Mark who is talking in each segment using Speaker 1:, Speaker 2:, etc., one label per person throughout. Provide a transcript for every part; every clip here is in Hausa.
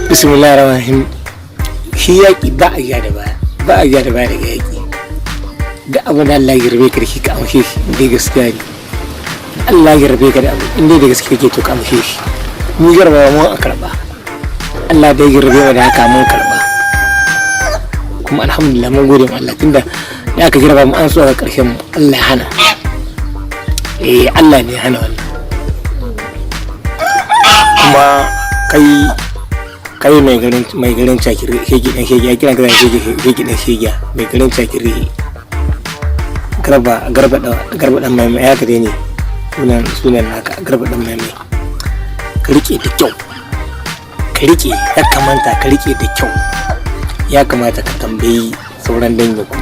Speaker 1: Bismillahirrahmanirrahim. Shi yaƙi ba a ja da baya, ba a ja da baya daga yaƙi. Da abin da Allah ya rabe ka da shi ka amshe shi dai gaskiya ne. Allah ya rabe ka da abu in dai da gaskiya kake to ka amshe shi. Mu jarabawa mu a karɓa. Allah dai ya rabe mu da haka mun karɓa. Kuma alhamdulillah mun gode ma Allah tunda ya ka jaraba mu an so a ƙarshen mu Allah ya hana. Allah ne ya hana wannan. Kuma kai mai garin cakiri shege dan shege ya kira ka shege dan shege mai garin cakiri garba dan mai ya kare ne sunan naka garba dan mai ka rike da kyau ka rike ya kamata ka rike da kyau ya kamata ka tambayi sauran dangin ku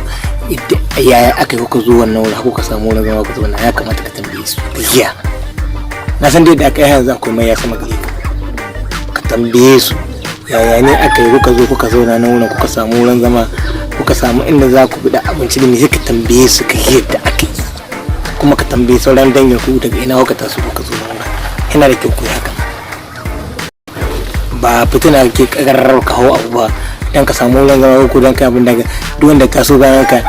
Speaker 1: yaya aka yi kuka zo wannan wuri kuka samu wani zama ku zo wannan ya kamata ka tambaye su iya na san dai da aka yi yanzu akwai mai ya sama gare ka tambaye su yaya ne aka yi kuka zauna na wurin kuka samu wurin zama kuka samu inda za ku bida abinci da me sai ka tambaye su ka yadda aka yi kuma ka tambaye sauran dangin ku daga ina kuka taso kuka zo nan yana da kyau ku haka ba fitina ke kagarar ka hawo abu ba dan ka samu wurin zama ko dan kai abin daga duk wanda ka so bayan ka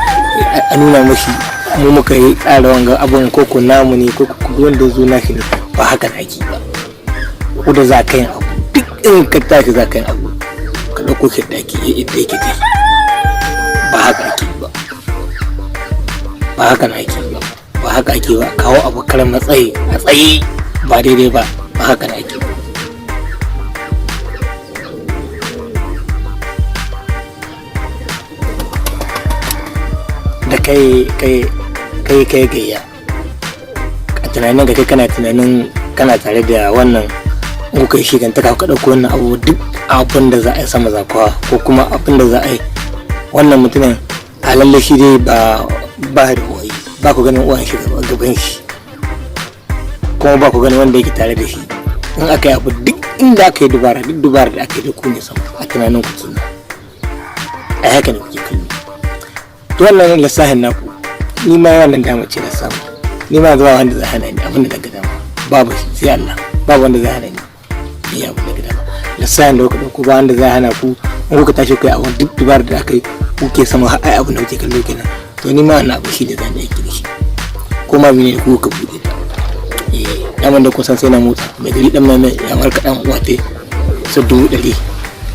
Speaker 1: a nuna mashi mu muka yi tsara wanga abun koko namu ne ko wanda zo nashi ne ba haka na ake ba ko da za ka yi abu in ka tashi za ka yi abu ka ɗauko shi da ake yadda yake dai ba haka ake ba ba haka na ake ba ba haka ake ba kawo abu karan matsayi a tsaye ba daidai ba ba haka na ake ba da kai gayya a tunanin ka kai kana tunanin kana tare da wannan kuka shi ganta ka ɗauko wannan abu duk abin da za a yi sama zakuwa ko kuma abin da za a yi wannan mutumin a lalle shi dai ba da uwayi ba ku ganin uwan shi gaban shi kuma ba ku ganin wanda yake tare da shi in aka yi abu duk inda aka yi dubara duk dubara da aka yi da ku ne sama a tunanin ku kenan a haka ne kuke kallo to wannan lissafin naku ni ma wannan dama ce na samu ni ma zuwa wanda za hana ni abin da daga dama babu sai Allah babu wanda za hana ni ya abu daga dama lissafin da kuka dauko ba wanda za hana ku in kuka tashi kai abun duk dubar da aka yi kuke sama ai abin da kuke kallo kenan to ni ma wannan abu shi da zan yi da shi ko ma mene ku ka bude ta daman da kusan sai na motsa mai gari dan mai ya marka dan uwate su 100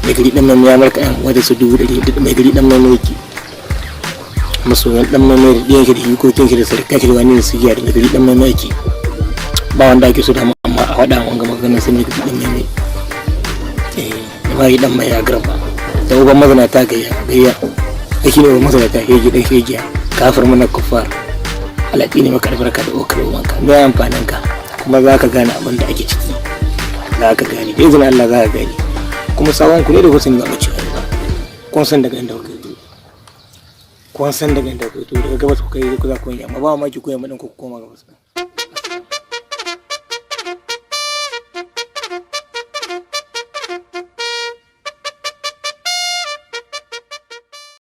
Speaker 1: mai gari dan mai ya marka dan uwate su 100 mai gari dan mai yake masoyan dan mai da diyan shi da jikokin shi da sarka shi da wani da su giya da gari dan mai yake ba wanda ake so da amma a wada wanga maganar sun yi dan mai da bai dan mai ya garba da uban mazana ta gayya shi ne uban mazana ta heji dan hejiya kafir mana kufar alati ne maka albarka da okar wanka da amfanin ka kuma za ka gane abin da ake ciki za ka gane da izinin Allah za ka gane kuma sawon ku ne da kusan ba mace ba kun san daga inda kuka kun san daga inda kuka daga gabas kuka yi ku za ku yi amma ba ma ki koyi madan ku koma gabas